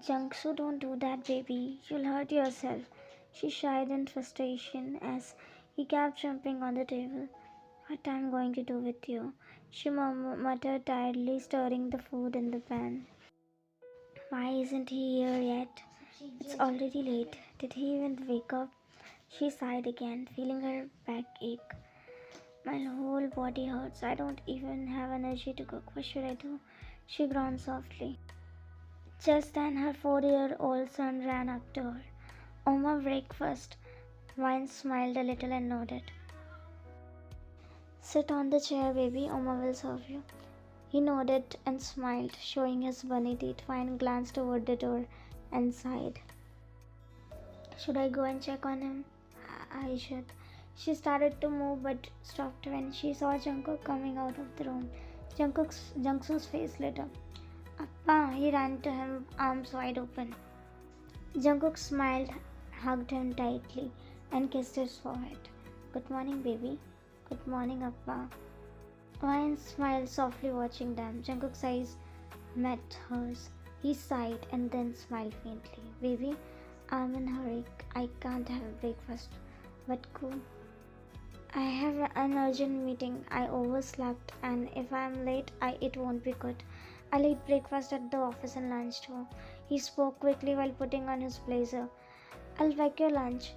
Jungsu, don't do that, baby. You'll hurt yourself. She shied in frustration as he kept jumping on the table. What I'm going to do with you? She muttered tiredly, stirring the food in the pan. Why isn't he here yet? It's already late. Did he even wake up? She sighed again, feeling her back ache. My whole body hurts. I don't even have energy to cook. What should I do? She groaned softly. Just then her 4-year-old son ran up to her. Oma, breakfast. Vine smiled a little and nodded. Sit on the chair, baby. Oma will serve you. He nodded and smiled, showing his bunny teeth. Vine glanced toward the door and sighed. Should I go and check on him? I should. She started to move but stopped when she saw Jungkook coming out of the room. Jungsu's face lit up. Appa, he ran to him, arms wide open. Jungkook smiled, hugged him tightly, and kissed his forehead. Good morning, baby. Good morning, Appa. Ryan smiled softly, watching them. Jungkook's eyes met hers. He sighed and then smiled faintly. Baby, I'm in a hurry. I can't have breakfast. But cool. I have an urgent meeting. I overslept, and if I'm late, it won't be good. I'll eat breakfast at the office and lunch too. He spoke quickly while putting on his blazer. I'll pack your lunch.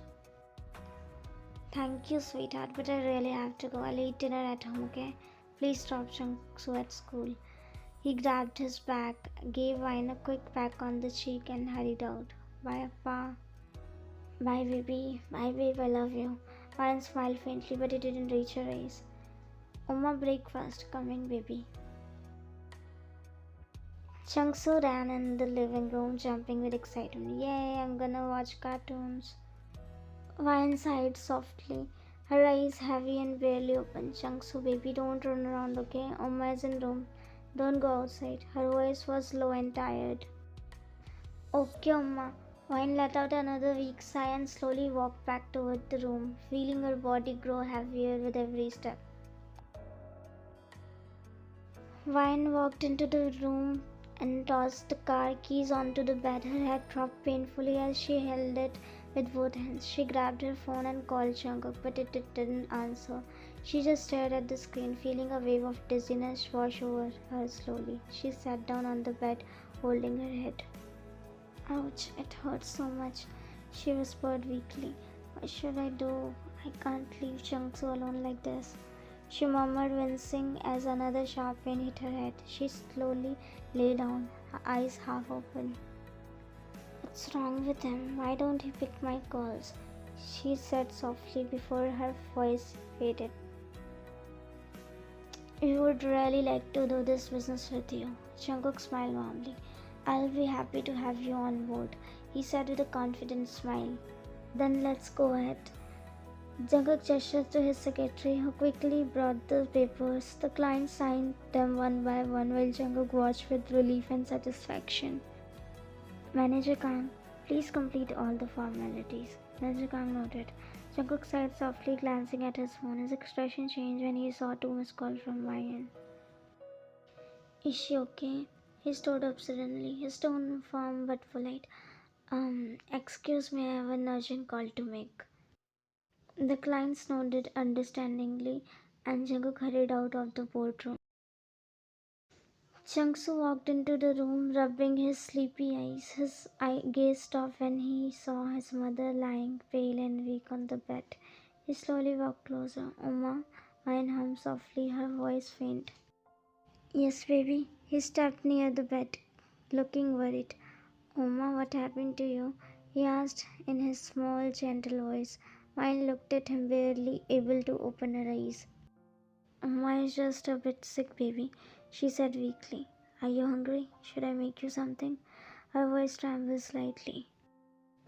Thank you, sweetheart, but I really have to go. I'll eat dinner at home, okay? Please drop Jungsu at school. He grabbed his bag, gave Vine a quick peck on the cheek, and hurried out. Bye, Appa. Bye, baby. Bye, babe. I love you. Vine smiled faintly, but it didn't reach her eyes. Oma, breakfast. Coming, baby. Jungsu ran in the living room, jumping with excitement. Yay, I'm gonna watch cartoons. Vine sighed softly, her eyes heavy and barely open. Jungsu, baby, don't run around, okay? Oma is in room. Don't go outside. Her voice was low and tired. Okay, Oma. Vine let out another weak sigh and slowly walked back toward the room, feeling her body grow heavier with every step. Vine walked into the room and tossed the car keys onto the bed. Her head dropped painfully as she held it with both hands. She grabbed her phone and called Jungkook, but it didn't answer. She just stared at the screen, feeling a wave of dizziness wash over her slowly. She sat down on the bed, holding her head. Ouch, it hurts so much, she whispered weakly. What should I do? I can't leave Jungsu alone like this. She murmured, wincing as another sharp pain hit her head. She slowly lay down, her eyes half open. What's wrong with him? Why don't he pick my calls? She said softly before her voice faded. We would really like to do this business with you. Jungkook smiled warmly. I'll be happy to have you on board, he said with a confident smile. Then let's go ahead. Jungkook gestured to his secretary, who quickly brought the papers. The client signed them one by one while Jungkook watched with relief and satisfaction. Manager Kang, please complete all the formalities. Manager Kang nodded. Jungkook sighed softly, glancing at his phone. His expression changed when he saw 2 missed calls from Ryan. Is she okay? He stood up suddenly, his tone firm but polite. Excuse me, I have an urgent call to make. The clients nodded understandingly, and Jungkook hurried out of the boardroom. Jungsu walked into the room, rubbing his sleepy eyes. His gaze stopped when he saw his mother lying pale and weak on the bed. He slowly walked closer. Oma, Vine hummed softly, her voice faint. Yes, baby. He stepped near the bed, looking worried. Oma, what happened to you? He asked in his small, gentle voice. Vine looked at him, barely able to open her eyes. Oma is just a bit sick, baby, she said weakly. Are you hungry? Should I make you something? Her voice trembled slightly.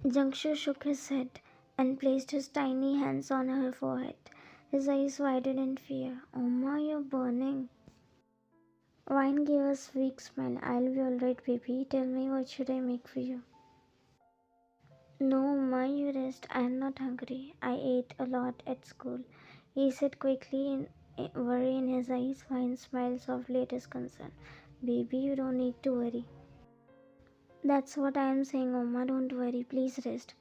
Jungsu shook his head and placed his tiny hands on her forehead. His eyes widened in fear. Oma, you're burning. Wine gave us weak smile. I'll be alright, baby. Tell me, what should I make for you? No, ma, you rest. I'm not hungry. I ate a lot at school. He said quickly, worry in his eyes. Wine smiled softly at his concern. Baby, you don't need to worry. That's what I am saying, Oma. Don't worry. Please rest.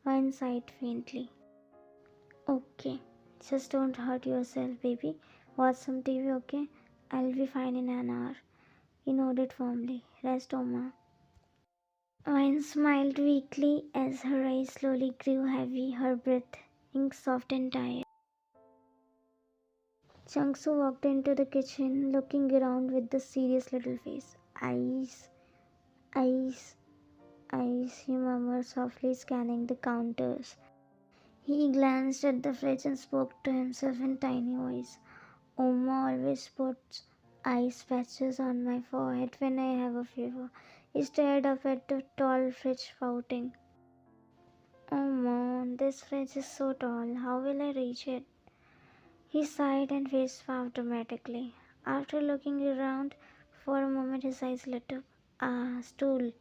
Wine sighed faintly. Okay. Just don't hurt yourself, baby. Watch some TV, okay? I'll be fine in an hour. He nodded firmly. Rest, Oma. Wine smiled weakly as her eyes slowly grew heavy, her breathing soft and tired. Changsu walked into the kitchen, looking around with the serious little face. Eyes, eyes, eyes, he murmured softly, scanning the counters. He glanced at the fridge and spoke to himself in tiny voice. Oma always puts ice patches on my forehead when I have a fever. He stared up at the tall fridge, pouting. Oh man, this fridge is so tall. How will I reach it? He sighed and faced far dramatically. After looking around for a moment, his eyes lit up. Ah, stool.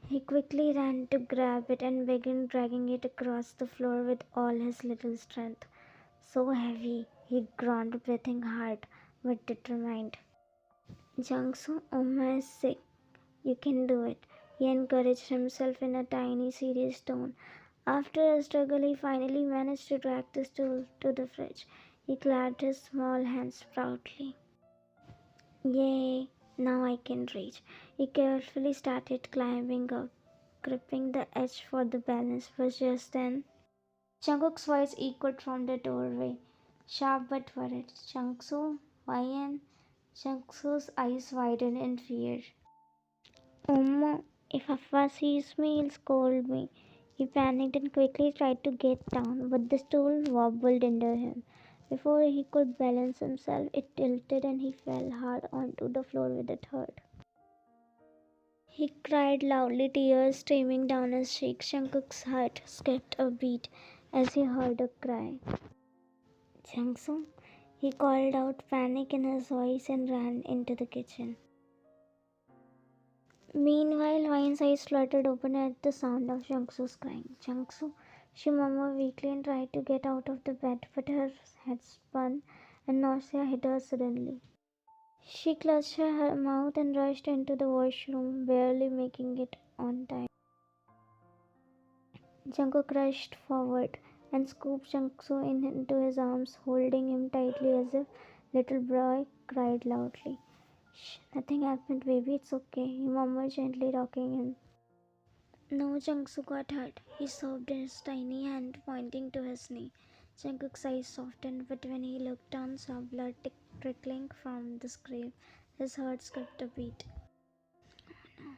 He quickly ran to grab it and began dragging it across the floor with all his little strength. So heavy, he groaned, breathing hard but determined. Jungsu, Oma is sick. You can do it. He encouraged himself in a tiny, serious tone. After a struggle, he finally managed to drag the stool to the fridge. He clapped his small hands proudly. Yay! Now I can reach. He carefully started climbing up, gripping the edge for the balance. But just then, Jungkook's voice echoed from the doorway, sharp but worried. Jungsu, Wyan? Jungsu's eyes widened in fear. Oma, if Appa sees me, he'll scold me. He panicked and quickly tried to get down, but the stool wobbled under him. Before he could balance himself, it tilted and he fell hard onto the floor with a thud. He cried loudly, tears streaming down his cheeks. Jungkook's heart skipped a beat as he heard a cry. Jungsu? He called out, panic in his voice, and ran into the kitchen. Meanwhile, Vine's eyes fluttered open at the sound of Jungsu's crying. Jungsu, she murmured weakly and tried to get out of the bed, but her head spun and nausea hit her suddenly. She clutched her mouth and rushed into the washroom, barely making it on time. Jungkook rushed forward and scooped Jungsu into his arms, holding him tightly as if little boy cried loudly. Shh, nothing happened, baby, it's okay, he murmured, gently rocking him. No, Jungsu got hurt. He sobbed in his tiny hand, pointing to his knee. Jungkook's eyes softened, but when he looked down, saw blood trickling from the scrape. His heart skipped a beat. No,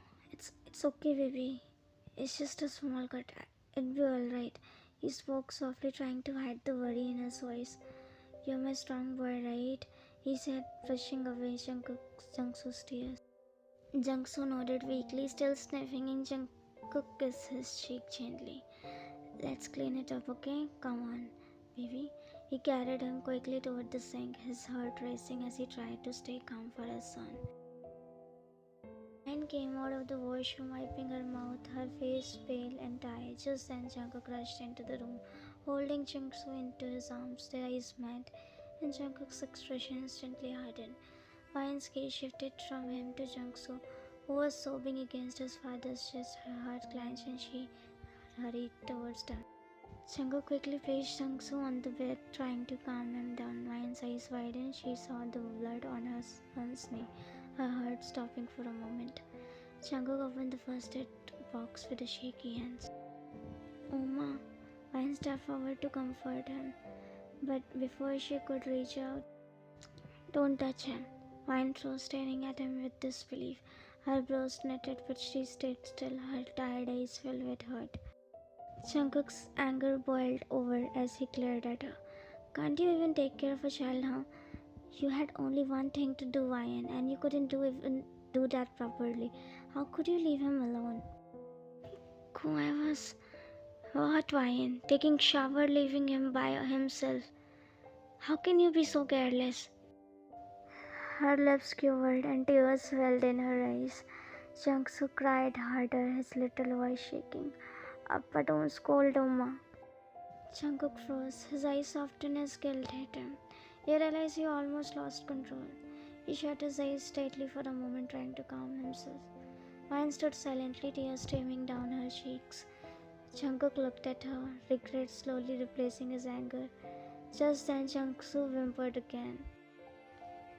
it's okay, baby. It's just a small cut. It'll be alright. He spoke softly, trying to hide the worry in his voice. You're my strong boy, right? He said, brushing away Jungsu's tears. Jungsu nodded weakly, still sniffing, and Jungkook kissed his cheek gently. Let's clean it up, okay? Come on, baby. He carried him quickly toward the sink, his heart racing as he tried to stay calm for his son. Anne came out of the washroom, wiping her mouth, her face pale and tired. Just then, Jungkook rushed into the room, holding Jungsu into his arms. Their eyes met, and Jungkook's expression instantly hardened. Vine's gaze shifted from him to Jungsu, who was sobbing against his father's chest. Her heart clenched and she hurried towards them. Jungkook quickly placed Jungsu on the bed, trying to calm him down. Vine's eyes widened. She saw the blood on her son's knee, her heart stopping for a moment. Jungkook opened the first aid box with a shaky hands. Oma, Vine stepped forward to comfort him, but before she could reach out, don't touch him. Vine was staring at him with disbelief. Her brows knitted, but she stayed still, her tired eyes filled with hurt. Jungkook's anger boiled over as he glared at her. Can't you even take care of a child, huh? You had only one thing to do, Ryan, and you couldn't even do that properly. How could you leave him alone? I was... What, Ryan? Taking shower, leaving him by himself. How can you be so careless? Her lips quivered and tears welled in her eyes. Jungkook cried harder, his little voice shaking. Appa, don't scold Oma. Jungkook froze, his eyes softened as guilt hit him. He realized he almost lost control. He shut his eyes tightly for a moment, trying to calm himself. Vine stood silently, tears streaming down her cheeks. Jungkook looked at her, regret slowly replacing his anger. Just then, Jungkook whimpered again.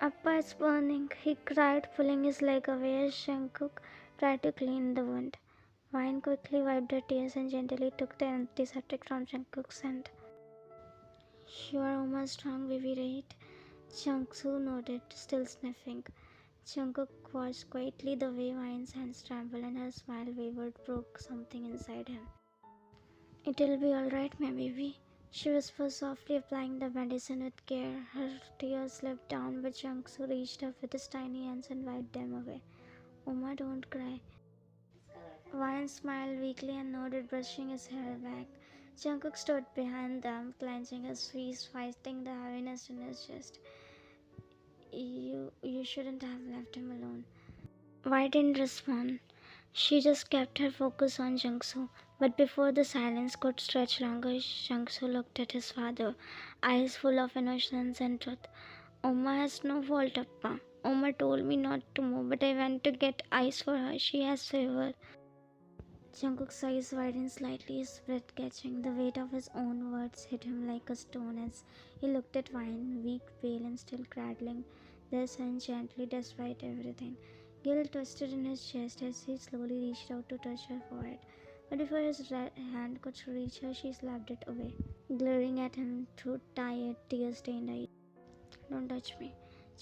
Appa, it's burning, he cried, pulling his leg away as Jungkook tried to clean the wound. Vine quickly wiped her tears and gently took the antiseptic from Jungkook's hand. You are almost strong, baby, right? Jungkook nodded, still sniffing. Jungkook watched quietly the way Vine's hands trembled and her smile wavered, broke something inside him. It'll be alright, my baby, she whispered softly, applying the medicine with care. Her tears slipped down, but Jungkook reached up with his tiny hands and wiped them away. Oma, don't cry. Vine smiled weakly and nodded, brushing his hair back. Jungkook stood behind them, clenching his fists, fighting the heaviness in his chest. You shouldn't have left him alone. Why didn't respond? She just kept her focus on Jungkook. But before the silence could stretch longer, Jungkook looked at his father, eyes full of innocence and truth. Oma has no fault, Appa. Oma told me not to move, but I went to get ice for her. She has fever. Jungkook's eyes widened slightly, his breath catching. The weight of his own words hit him like a stone as he looked at Vine, weak, pale, and still cradling their son gently despite everything. Guilt twisted in his chest as he slowly reached out to touch her forehead. But before his hand could reach her, she slapped it away, glaring at him through tired, tear-stained eyes. Don't touch me.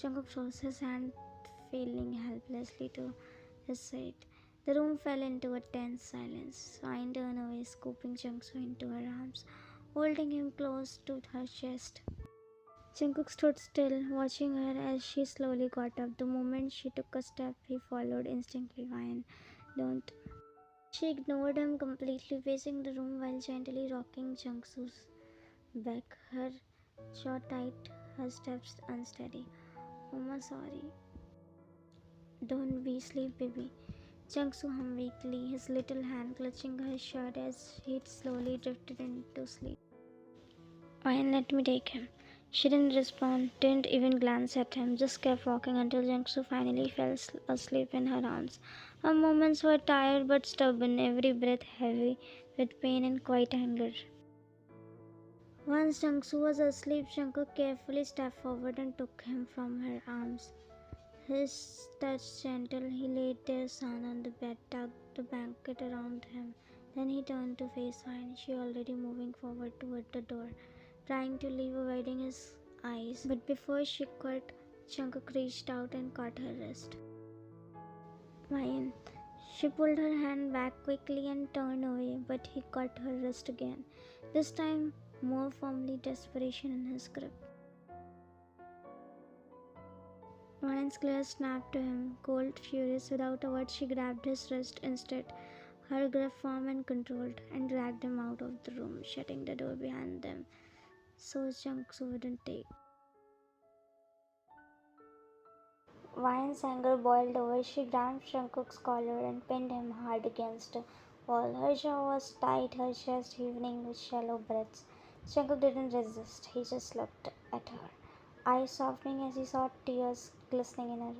Jungkook froze, his hand failing helplessly to his side. The room fell into a tense silence. Vine turned away, scooping Jungkook into her arms, holding him close to her chest. Jungkook stood still, watching her as she slowly got up. The moment she took a step, he followed instinctively. Vine, don't. She ignored him completely, pacing the room while gently rocking Jungkook's back. Her jaw tight, her steps unsteady. Mama, sorry. Don't be asleep, baby. Jungkook hummed weakly, his little hand clutching her shirt as he slowly drifted into sleep. Fine, let me take him. She didn't respond, didn't even glance at him, just kept walking until Jungkook finally fell asleep in her arms. Her movements were tired but stubborn, every breath heavy with pain and quiet anger. Once Jungkook was asleep, Jungkook carefully stepped forward and took him from her arms. His touch gentle, he laid their son on the bed, tucked the blanket around him. Then he turned to face Vine, she already moving forward toward the door, trying to leave, avoiding his eyes. But before she could, Jungkook reached out and caught her wrist. Vine. She pulled her hand back quickly and turned away, but he caught her wrist again, this time more firmly, desperation in his grip. Vine's glare snapped to him, cold, furious. Without a word, she grabbed his wrist instead, her grip firm and controlled, and dragged him out of the room, shutting the door behind them so Jungkook wouldn't take. Vine's anger boiled over. She grabbed Jungkook's collar and pinned him hard against the wall. Her jaw was tight, her chest heaving with shallow breaths. Jungkook didn't resist. He just looked at her, eyes softening as he saw tears glistening in her.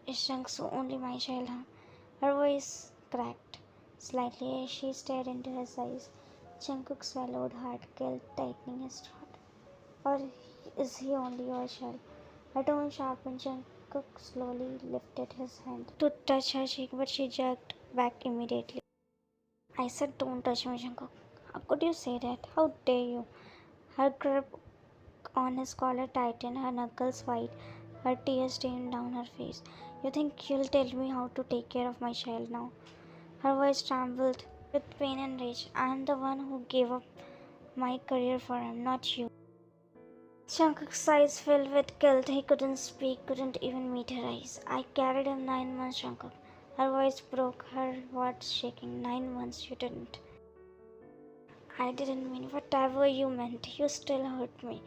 Is Jungkook only my child, huh? Her voice cracked slightly as she stared into his eyes. Jungkook swallowed hard, guilt tightening his throat. Or is he only your child? Her tone sharpened. Jungkook slowly lifted his hand to touch her cheek, but she jerked back immediately. I said, don't touch me, Jungkook. How could you say that? How dare you? Her grip on his collar tightened, her knuckles white, her tears streamed down her face. You think you'll tell me how to take care of my child now? Her voice trembled with pain and rage. I am the one who gave up my career for him, not you. Jungkook's eyes filled with guilt. He couldn't speak, couldn't even meet her eyes. I carried him 9 months, Jungkook. Her voice broke, her words shaking. 9 months, you didn't. I didn't mean whatever you meant. You still hurt me.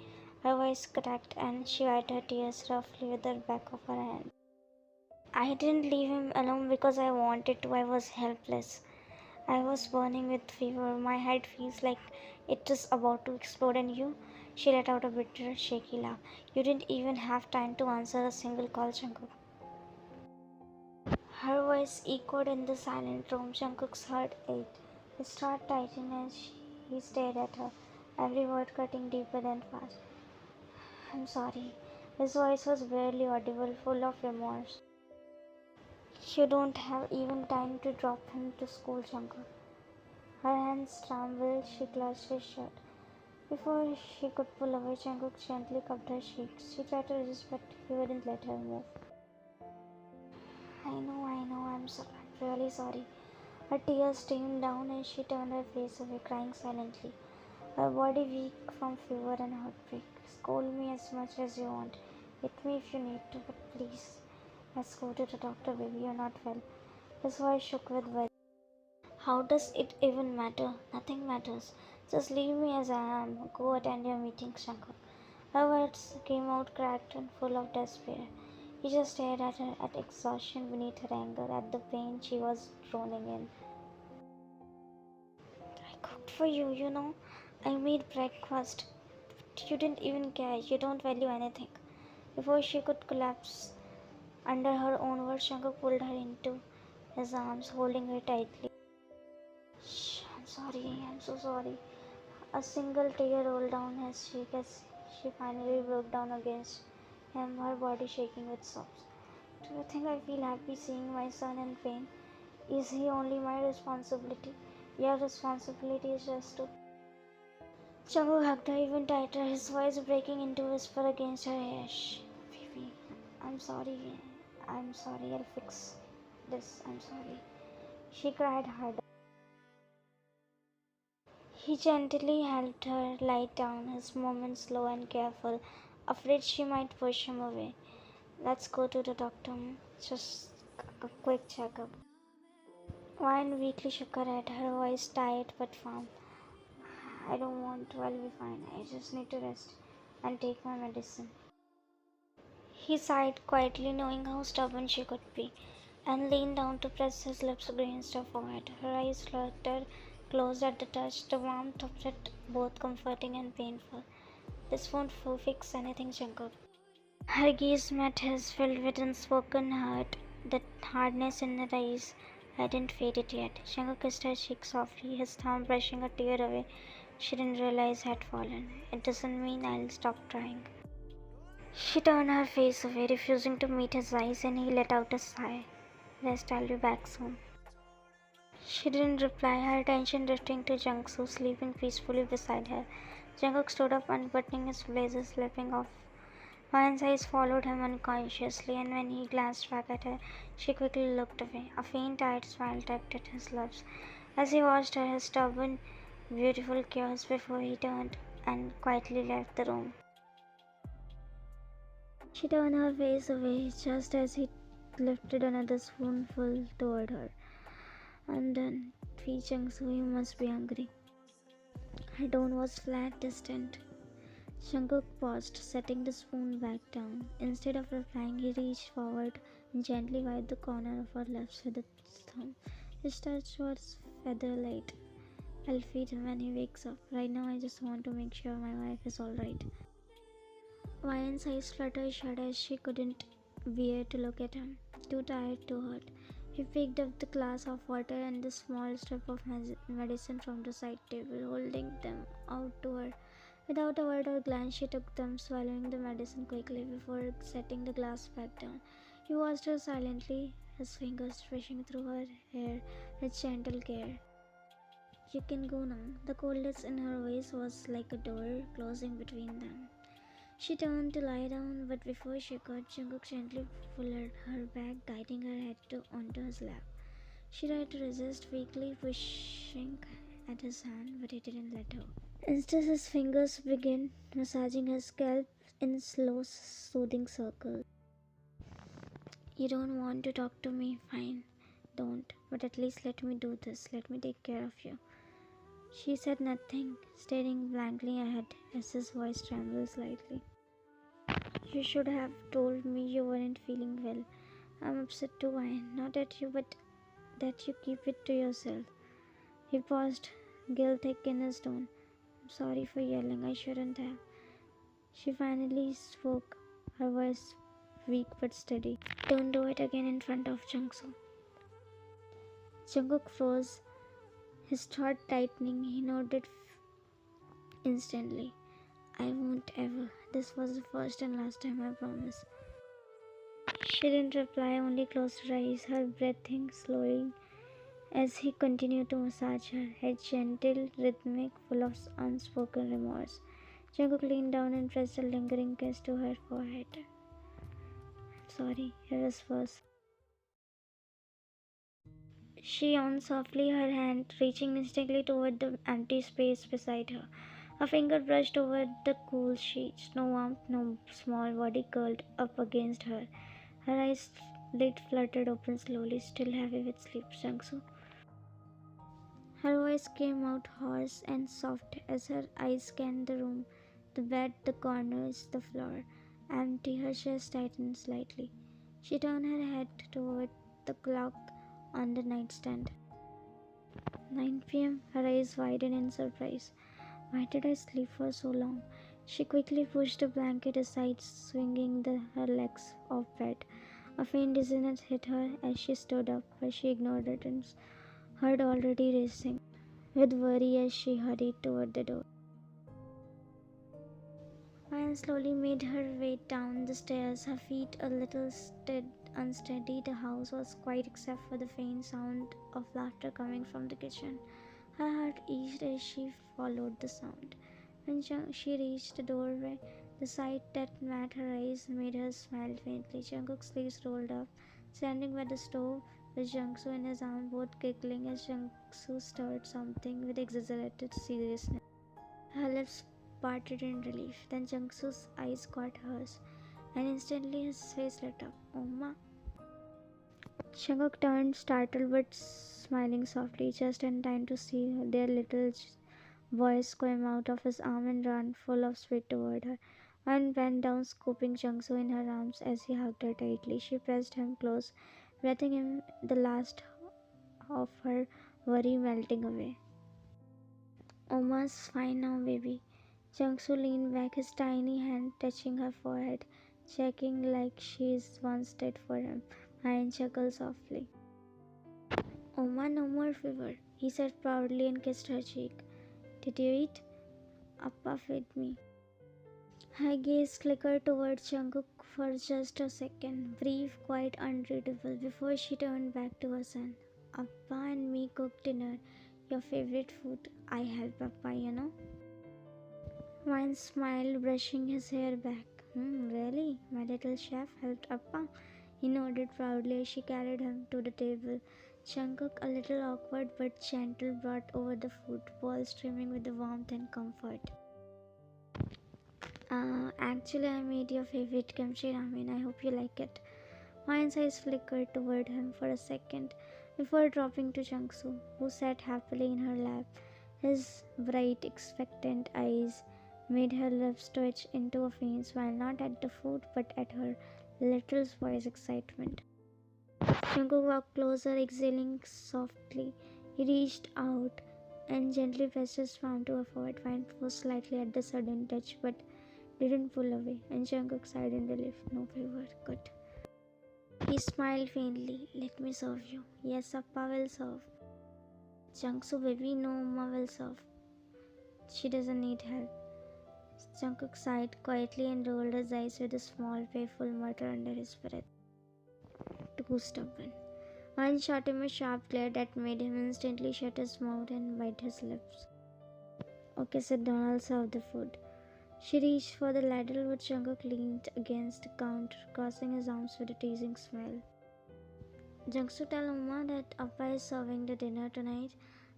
Her voice cracked and she wiped her tears roughly with the back of her hand. I didn't leave him alone because I wanted to. I was helpless. I was burning with fever. My head feels like it is about to explode, and you? She let out a bitter, shaky laugh. You didn't even have time to answer a single call, Jungkook. Her voice echoed in the silent room. Jungkook's heart ached. His heart tightened as he stared at her, every word cutting deeper than fast. I'm sorry. His voice was barely audible, full of remorse. You don't have even time to drop him to school, Jungkook. Her hands trembled. She clutched his shirt. Before she could pull away, Jungkook gently cupped her cheeks. She tried to resist, but he wouldn't let her move. I know, I'm really sorry. Her tears streamed down and she turned her face away, crying silently, her body weak from fever and heartbreak. Scold me as much as you want. Hit me if you need to, but please, let's go to the doctor, baby. You're not well. His voice shook with worry. How does it even matter? Nothing matters. Just leave me as I am. Go attend your meeting, Shankar. Her words came out cracked and full of despair. He just stared at her, at exhaustion beneath her anger, at the pain she was drowning in. I cooked for you, you know. I made breakfast. You didn't even care. You don't value anything. Before she could collapse under her own words, Shankar pulled her into his arms, holding her tightly. Shh, I'm sorry. I'm so sorry. A single tear rolled down his cheek as she finally broke down against him, her body shaking with sobs. Do you think I feel happy seeing my son in pain? Is he only my responsibility? Your responsibility is just to. Changu hugged her even tighter, his voice breaking into a whisper against her ear. Shh, baby, I'm sorry. I'm sorry, I'll fix this. I'm sorry. She cried harder. He gently helped her lie down, his movements slow and careful, afraid she might push him away. Let's go to the doctor. Just a quick checkup. Wine weakly shook her head, her voice tight but firm. I don't want to, I'll be fine. I just need to rest and take my medicine. He sighed quietly, knowing how stubborn she could be, and leaned down to press his lips against her forehead. Her eyes fluttered, closed at the touch, the warmth of it both comforting and painful. This won't fix anything, Shankar. Her gaze met his, filled with unspoken hurt. The hardness in her eyes hadn't faded yet. Shankar kissed her cheek softly, his thumb brushing a tear away she didn't realize had fallen. It doesn't mean I'll stop trying. She turned her face away, refusing to meet his eyes, and he let out a sigh. Rest, I'll be back soon. She didn't reply, her attention drifting to Jungsu, sleeping peacefully beside her. Jungkook stood up, unbuttoning his blazer, slipping off. Ryan's eyes followed him unconsciously, and when he glanced back at her, she quickly looked away. A faint tired smile tugged at his lips as he watched her, his stubborn, beautiful chaos before he turned and quietly left the room. She turned her face away just as he lifted another spoonful toward her. I'm done. Fee Chang-soo, you must be hungry. Her tone was flat, distant. Jungkook paused, setting the spoon back down. Instead of replying, he reached forward and gently wiped the corner of her lips with his thumb. His touch was feather-light. I'll feed him when he wakes up. Right now, I just want to make sure my wife is alright. Ryan's eyes fluttered shut as she couldn't bear to look at him, too tired to hurt. He picked up the glass of water and the small strip of medicine from the side table, holding them out to her. Without a word or glance, she took them, swallowing the medicine quickly before setting the glass back down. He watched her silently, his fingers pushing through her hair with gentle care. You can go now. The coldness in her voice was like a door closing between them. She turned to lie down, but before she could, Jungkook gently pulled her back, guiding her head onto his lap. She tried to resist, weakly pushing at his hand, but he didn't let her. Instead, his fingers began massaging her scalp in slow, soothing circles. You don't want to talk to me? Fine. Don't. But at least let me do this. Let me take care of you. She said nothing, staring blankly ahead as his voice trembled slightly. You should have told me you weren't feeling well. I'm upset too, Ryan. Not at you, but that you keep it to yourself. He paused, guilt thick in his tone. I'm sorry for yelling, I shouldn't have. She finally spoke, her voice weak but steady. Don't do it again in front of Jungsu. Jungkook froze, his throat tightening. He nodded instantly. I won't ever. This was the first and last time, I promise. She didn't reply, only closed her eyes, her breathing slowing as he continued to massage her head, gentle, rhythmic, full of unspoken remorse. Jungkook leaned down and pressed a lingering kiss to her forehead. I'm sorry, he whispers. She yawned softly, her hand reaching instinctively toward the empty space beside her. Her finger brushed over the cool sheets. No warmth, no small body curled up against her. Her eyes lid fluttered open slowly, still heavy with sleep. Jungsu. Her voice came out hoarse and soft as her eyes scanned the room, the bed, the corners, the floor. Empty, her chest tightened slightly. She turned her head toward the clock on the nightstand. 9 p.m. Her eyes widened in surprise. Why did I sleep for so long? She quickly pushed the blanket aside, swinging her legs off bed. A faint dizziness hit her as she stood up, but she ignored it and heart already racing with worry as she hurried toward the door. Ryan slowly made her way down the stairs, her feet a little unsteady. The house was quiet except for the faint sound of laughter coming from the kitchen. Her heart eased as she followed the sound. When she reached the doorway, the sight that met her eyes made her smile faintly. Jungkook's sleeves rolled up, standing by the stove with Jungsu in his arm, both giggling as Jungsu stirred something with exaggerated seriousness. Her lips parted in relief. Then Jungsu's eyes caught hers, and instantly his face lit up. Oma. Jungkook turned, startled but smiling softly, just in time to see their little boy squirm out of his arm and run full of sweat toward her. One bent down, scooping Jungsu in her arms as he hugged her tightly. She pressed him close, breathing him the last of her worry melting away. Oma's fine now, baby. Jungsu leaned back, his tiny hand touching her forehead, checking like she's once did for him. Ryan chuckled softly. Oma, no more fever, he said proudly and kissed her cheek. Did you eat? Appa fed me. Her gaze flickered towards Jungkook for just a second, brief, quite unreadable, before she turned back to her son. Appa and me cooked dinner. Your favorite food. I help Appa, you know. Ryan smiled, brushing his hair back. Really? My little chef helped Appa? He nodded proudly as she carried him to the table. Jungkook, a little awkward but gentle, brought over the food, bowl streaming with the warmth and comfort. Actually, I made your favorite kimchi ramen. I hope you like it. Ryan's eyes flickered toward him for a second before dropping to Jungsu, who sat happily in her lap. His bright, expectant eyes made her lips twitch into a faint smile, not at the food but at her little boy's excitement. Jungkook walked closer, exhaling softly. He reached out and gently pressed his palm to her forehead. Ryan froze slightly at the sudden touch but didn't pull away, and Jungkook sighed in relief. No fever, good. He smiled faintly. Let me serve you. Yes, Appa will serve. Jungsu, baby, no, Amma will serve. She doesn't need help. Jungkook sighed quietly and rolled his eyes with a small, playful mutter under his breath. Too stubborn. One shot him a sharp glare that made him instantly shut his mouth and bite his lips. Okay, sit down, I'll serve the food. She reached for the ladle, but Jungkook leaned against the counter, crossing his arms with a teasing smile. Jungsu, tell Uma that Appa is serving the dinner tonight,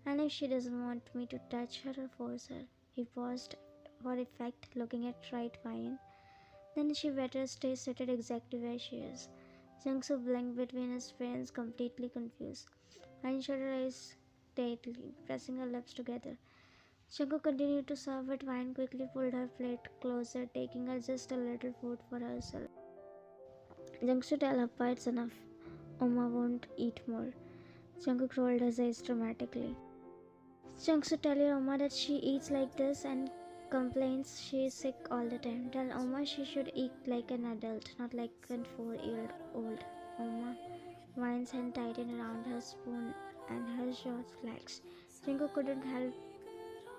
and if she doesn't want me to touch her or force her. He paused for effect, looking at right Ryan. Then she better stay seated exactly where she is. Jungsu blinked between his friends, completely confused. Ryan shut her eyes tightly, pressing her lips together. Jungkook continued to serve, but Vine quickly pulled her plate closer, taking her just a little food for herself. Jungkook tell Appa it's enough. Oma won't eat more. Jungkook rolled his eyes dramatically. Jungkook tell your Oma that she eats like this and complains she is sick all the time. Tell Oma she should eat like an adult, not like a 4-year-old. Oma. Vine's hand tightened around her spoon and her jaw flexed. Jungkook couldn't help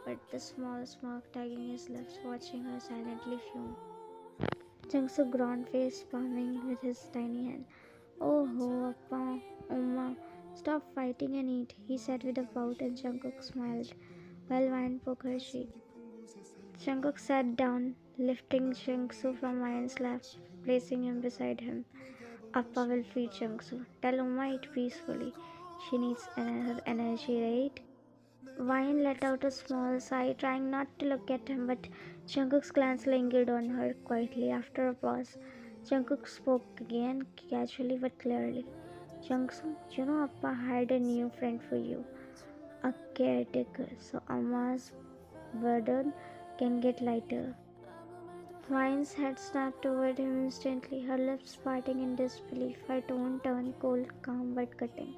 but the small smirk tugging his lips, watching her silently fume. Jungkook ground face palming with his tiny hand. Oh ho, Appa, Oma, stop fighting and eat, he said with a pout, and Jungkook smiled while Vine poked her cheek. Jungkook sat down, lifting Jungkook from Vine's lap, placing him beside him. Appa will feed Jungkook. Tell Oma eat peacefully. She needs her energy, right? Vine let out a small sigh, trying not to look at him, but Jungkook's glance lingered on her quietly. After a pause, Jungkook spoke again, casually but clearly. Jungkook, you know Appa hired a new friend for you, a caretaker, so Amma's burden can get lighter. Vine's head snapped toward him instantly, her lips parting in disbelief, her tone turned cold, calm but cutting.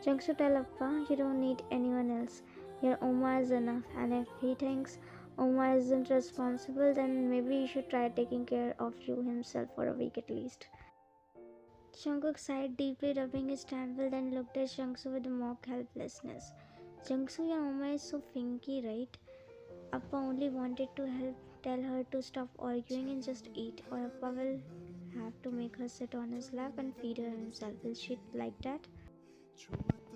Jungkook, tell Appa you don't need anyone else. Your Oma is enough, and if he thinks Oma isn't responsible, then maybe he should try taking care of you himself for a week at least. Jungkook sighed deeply, rubbing his temple, then looked at Jungkook with mock helplessness. Jungkook, your Oma is so finky, right? Appa only wanted to help. Tell her to stop arguing and just eat, or Appa will have to make her sit on his lap and feed her himself. Will she like that?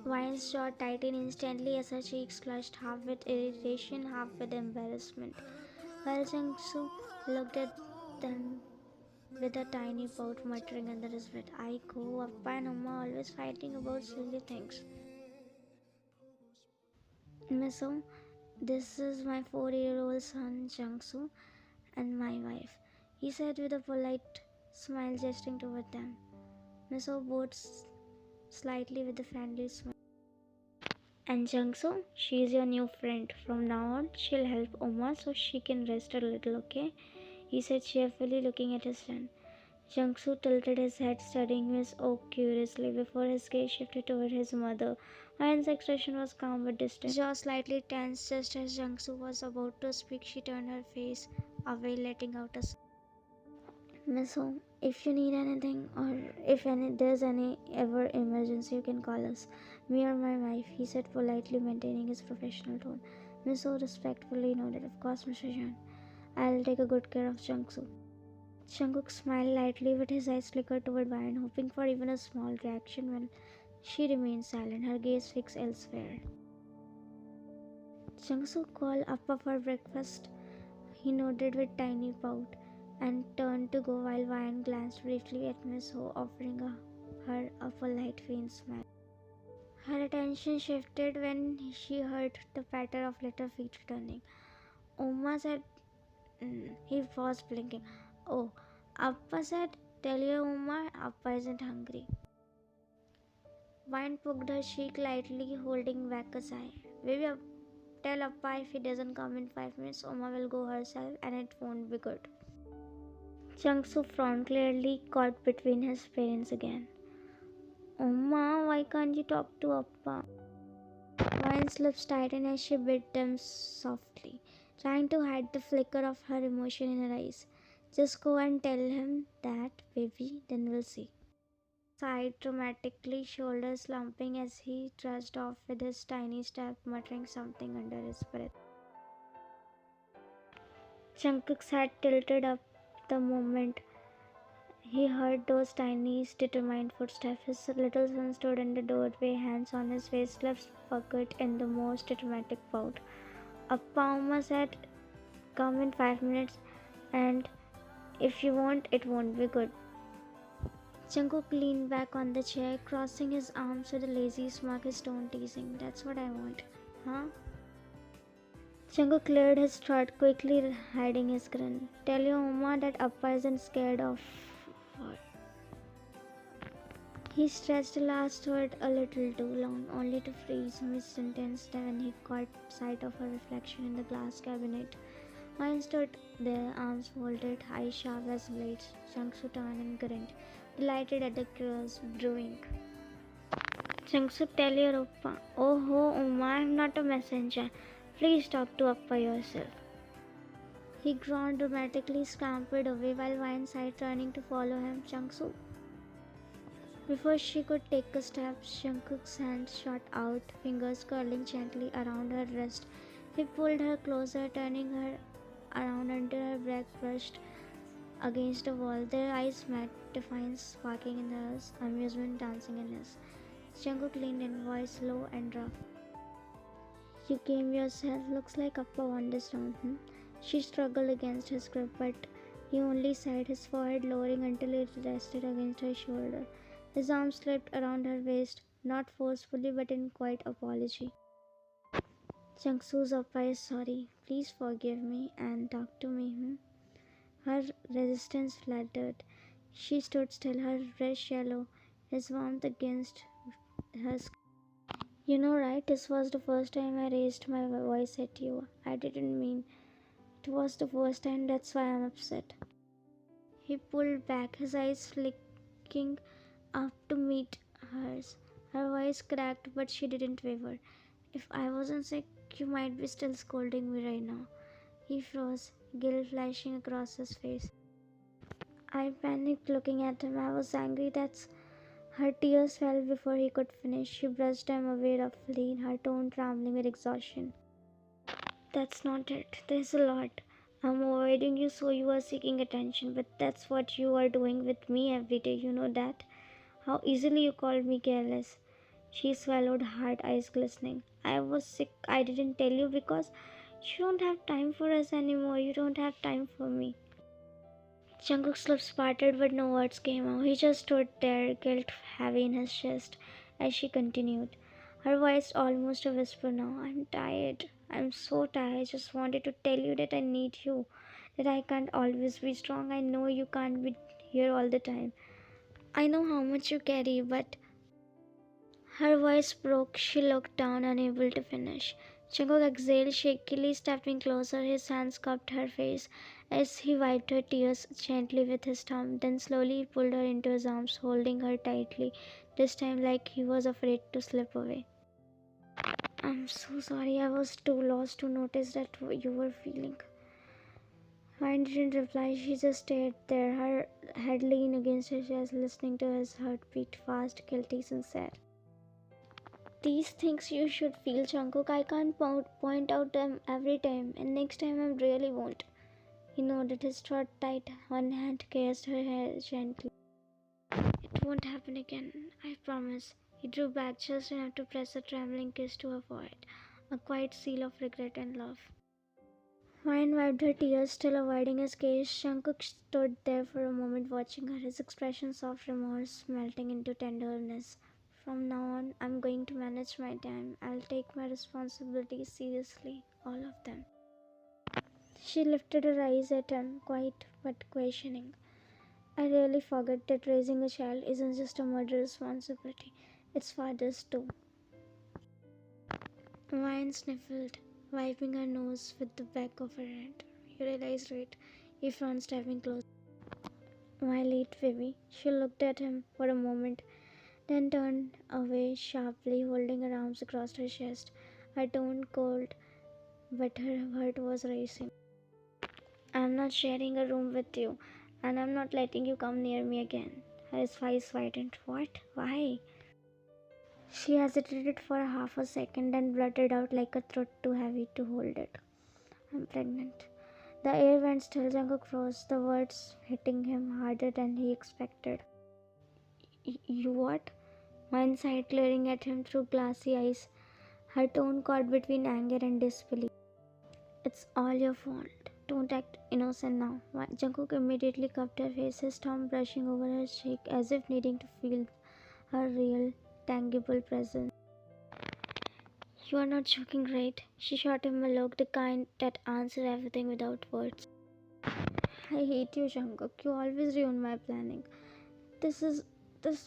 Vine's jaw tightened instantly as her cheeks flushed, half with irritation, half with embarrassment. While Jungkook looked at them with a tiny pout, muttering under his breath, I go, Appa and Amma always fighting about silly things. Miso, this is my 4-year-old son, Jungkook, and my wife, he said with a polite smile, gesturing toward them. Miso bowed slightly with a friendly smile. And Jungkook, she is your new friend. From now on, she'll help Oma so she can rest a little, okay? He said cheerfully, looking at his son. Jungkook tilted his head, studying Miss Oak curiously before his gaze shifted toward his mother. Ryan's expression was calm but distant. His jaw slightly tense. Just as Jungkook was about to speak, she turned her face away, letting out a sigh. Miss Ho, if you need anything or if there's any ever emergency, you can call us. Me or my wife, he said politely, maintaining his professional tone. Miss Ho respectfully nodded. Of course, Mr. Jan. I'll take a good care of Jungkook. Jungkook smiled lightly, but his eyes flickered toward Byron, hoping for even a small reaction when she remained silent, her gaze fixed elsewhere. Jungkook called Appa for breakfast. He nodded with tiny pout and turned to go while Vine glanced briefly at Miss Ho, offering her a polite faint smile. Her attention shifted when she heard the patter of little feet returning. Oma said, he paused blinking. Oh, Appa said, tell your Oma Appa isn't hungry. Vine poked her cheek lightly, holding back a sigh. Baby, tell Appa if he doesn't come in 5 minutes, Oma will go herself and it won't be good. Jungkook frowned, clearly caught between his parents again. Oma, why can't you talk to Appa? Vine's lips tightened as she bit them softly, trying to hide the flicker of her emotion in her eyes. Just go and tell him that, baby, then we'll see. Sighed dramatically, shoulders slumping as he trudged off with his tiny step, muttering something under his breath. Jungkook's head tilted up the moment he heard those tiny, determined footsteps. His little son stood in the doorway, hands on his waist, lips puckered in the most dramatic pout. Appa Oma said, come in 5 minutes, and if you won't, it won't be good. Jungkook leaned back on the chair, crossing his arms with a lazy smirk, his tone teasing. That's what I want, huh? Jungkook cleared his throat, quickly hiding his grin. Tell your Oma that Appa isn't scared of her. He stretched the last word a little too long, only to freeze mid-sentence when he caught sight of her reflection in the glass cabinet. Mine stood there, arms folded, eyes sharp as blades. Jungsu turned and grinned, delighted at the chaos brewing. Jungsu, tell your Oppa. Oh ho, Uma, I'm not a messenger. Please talk to Appa yourself. He groaned dramatically, scampered away while Vine sighed, turning to follow him. Jungsu. Before she could take a step, Jungkook's hand shot out, fingers curling gently around her wrist. He pulled her closer, turning her around until her breath brushed against the wall. Their eyes met, defiance sparking in hers, amusement dancing in his. Jungkook leaned in, voice low and rough. You came yourself. Looks like Appa wanders around. She struggled against his grip, but he only sighed, his forehead lowering until it rested against her shoulder. His arm slipped around her waist, not forcefully but in quiet apology. Jungsu's Appa is sorry. Please forgive me and talk to me. Her resistance fluttered. She stood still, her dress yellow, his warmth against her skin. You know, right? This was the first time I raised my voice at you. I didn't mean. It was the first time, that's why I'm upset. He pulled back, his eyes flicking up to meet hers. Her voice cracked, but she didn't waver. If I wasn't sick, you might be still scolding me right now. He froze, guilt flashing across his face. I panicked looking at him. I was angry that her tears fell before he could finish. She brushed them away roughly, her tone trembling with exhaustion. That's not it. There's a lot. I'm avoiding you so you are seeking attention, but that's what you are doing with me every day. You know that? How easily you called me careless. She swallowed hard, eyes glistening. I was sick. I didn't tell you because you don't have time for us anymore. You don't have time for me. Jungkook's lips parted, but no words came out. He just stood there, guilt heavy in his chest, as she continued. Her voice almost a whisper now. I'm tired. I'm so tired. I just wanted to tell you that I need you. That I can't always be strong. I know you can't be here all the time. I know how much you carry, but... Her voice broke. She looked down, unable to finish. Jungkook exhaled, shakily stepping closer. His hands cupped her face as he wiped her tears gently with his thumb. Then slowly he pulled her into his arms, holding her tightly, this time like he was afraid to slip away. I'm so sorry. I was too lost to notice that you were feeling. Vine didn't reply. She just stayed there, her head leaned against his chest, listening to his heartbeat, fast, guilty, sincere. These things you should feel, Jungkook. I can't point out them every time, and next time I really won't. He nodded, his throat tight. One hand caressed her hair gently. It won't happen again, I promise. He drew back just enough to press a trembling kiss to her forehead, a quiet seal of regret and love. Vine wiped her tears, still avoiding his gaze. Jungkook stood there for a moment, watching her, his expression soft remorse melting into tenderness. From now on, I'm going to manage my time. I'll take my responsibilities seriously, all of them. She lifted her eyes at him, quiet but questioning. I really forget that raising a child isn't just a mother responsibility, it's father's too. Vine sniffled, wiping her nose with the back of her hand. You realize, right? He frowned, stepping close. Why late, baby? She looked at him for a moment, then turned away sharply, holding her arms across her chest. Her tone cold, but her heart was racing. I'm not sharing a room with you, and I'm not letting you come near me again. Her eyes widened. What? Why? She hesitated for half a second, then blurted out like a throat too heavy to hold it. I'm pregnant. The air went still. Jungkook froze, the words hitting him harder than he expected. You what? One side glaring at him through glassy eyes, her tone caught between anger and disbelief. It's all your fault. Don't act innocent now. Jungkook immediately cupped her face, his thumb brushing over her cheek as if needing to feel her real, tangible presence. You are not joking, right? She shot him a look, the kind that answers everything without words. I hate you, Jungkook. You always ruin my planning. This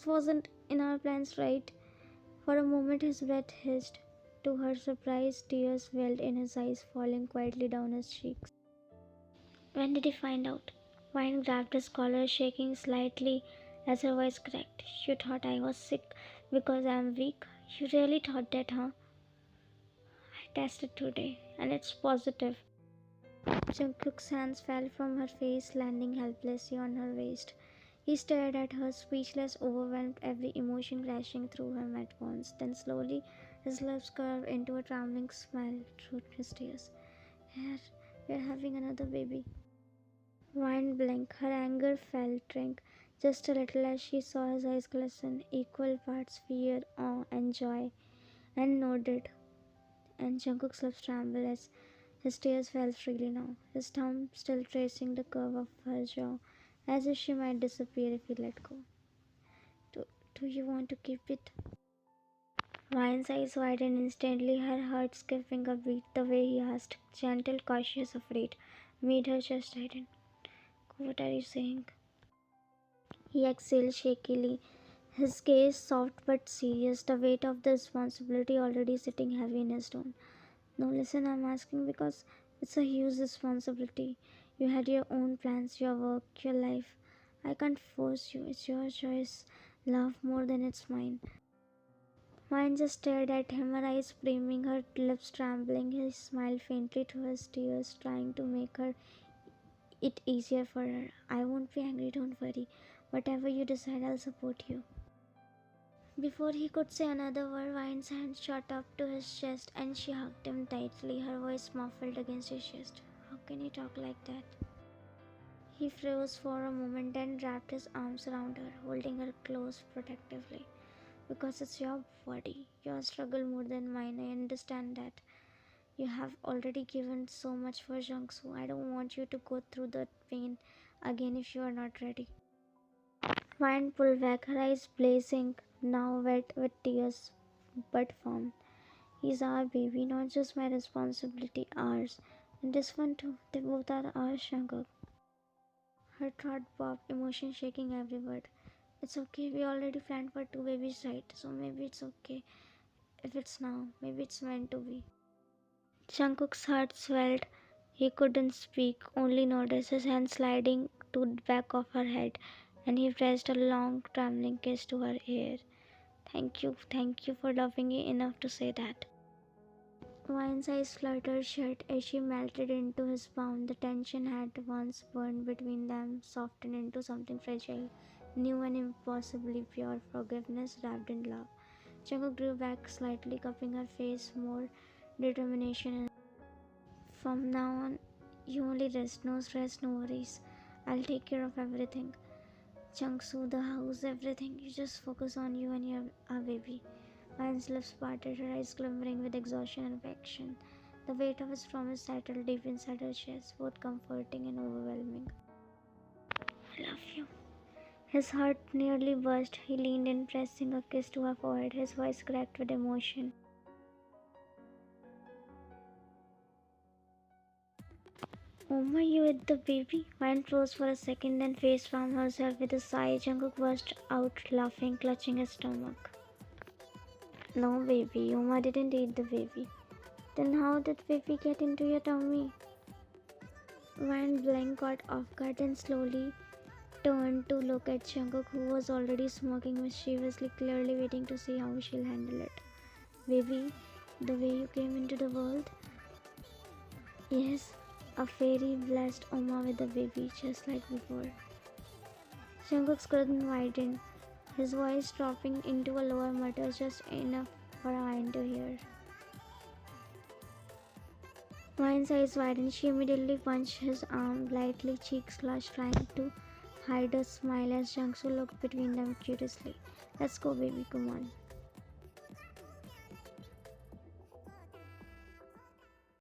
wasn't in our plans, right? For a moment his breath hissed. To her surprise, tears welled in his eyes, falling quietly down his cheeks. When did he find out? Vine grabbed his collar, shaking slightly as her voice cracked. You thought I was sick because I am weak? You really thought that, huh? I tested today, and it's positive. Jungkook's hands fell from her face, landing helplessly on her waist. He stared at her, speechless, overwhelmed, every emotion crashing through him at once. Then slowly, his lips curved into a trembling smile through his tears. Here, we're having another baby. Wine blinked, her anger faltering just a little as she saw his eyes glisten, equal parts fear, awe, and joy, and nodded. And Jungkook's lips trembled as his tears fell freely now, his thumb still tracing the curve of her jaw, as if she might disappear if he let go. Do, do you want to keep it? Ryan's eyes widened instantly, her heart skipping a beat. The way he asked, gentle, cautious, afraid, made her chest tighten. What are you saying? He exhaled shakily, his gaze soft but serious, the weight of the responsibility already sitting heavy in his tone. No, listen, I'm asking because it's a huge responsibility. You had your own plans, your work, your life. I can't force you. It's your choice. Love more than it's mine. Mine just stared at him, her eyes brimming, her lips trembling. He smiled faintly through his tears, trying to make it easier for her. I won't be angry, don't worry. Whatever you decide, I'll support you. Before he could say another word, Vine's hand shot up to his chest and she hugged him tightly, her voice muffled against his chest. How can you talk like that? He froze for a moment, then wrapped his arms around her, holding her close protectively. Because it's your body, your struggle more than mine. I understand that. You have already given so much for Jungsu. I don't want you to go through that pain again if you are not ready. Vine pulled back, her eyes blazing, now wet with tears, but firm. He's our baby, not just my responsibility, ours. And this one too, they both are ours, Shankar. Her throat popped, emotion shaking every word. It's okay, we already planned for two babies, right? So maybe it's okay if it's now. Maybe it's meant to be. Jungkook's heart swelled. He couldn't speak, only noticed his hand sliding to the back of her head, and he pressed a long, trembling kiss to her ear. Thank you for loving me enough to say that. Vine's eyes fluttered shut as she melted into his palm. The tension had once burned between them softened into something fragile, new and impossibly pure, forgiveness wrapped in love. Jungkook drew back slightly, cupping her face, more determination. From now on, you only rest. No stress, no worries. I'll take care of everything. Jungsu, the house, everything. You just focus on you and our baby. Vine's lips parted, her eyes glimmering with exhaustion and affection. The weight of his promise settled deep inside her chest, both comforting and overwhelming. I love you. His heart nearly burst. He leaned in, pressing a kiss to her forehead, his voice cracked with emotion. Oh my, you with the baby? Vine froze for a second, then face palmed herself with a sigh. Jungkook burst out laughing, clutching his stomach. No, baby, Yuma didn't eat the baby. Then how did baby get into your tummy? Vine blinked, got off guard, and slowly turned to look at Jungkook, who was already smirking mischievously, clearly waiting to see how she'll handle it. Baby, the way you came into the world? Yes, a fairy blessed Oma with a baby, just like before. Jungkook's grin widened, his voice dropping into a lower mutter, just enough for Vine to hear. Vine's eyes widened. She immediately punched his arm lightly, cheeks flushed, trying to hide a smile as Jungsu looked between them curiously. Let's go, baby, come on.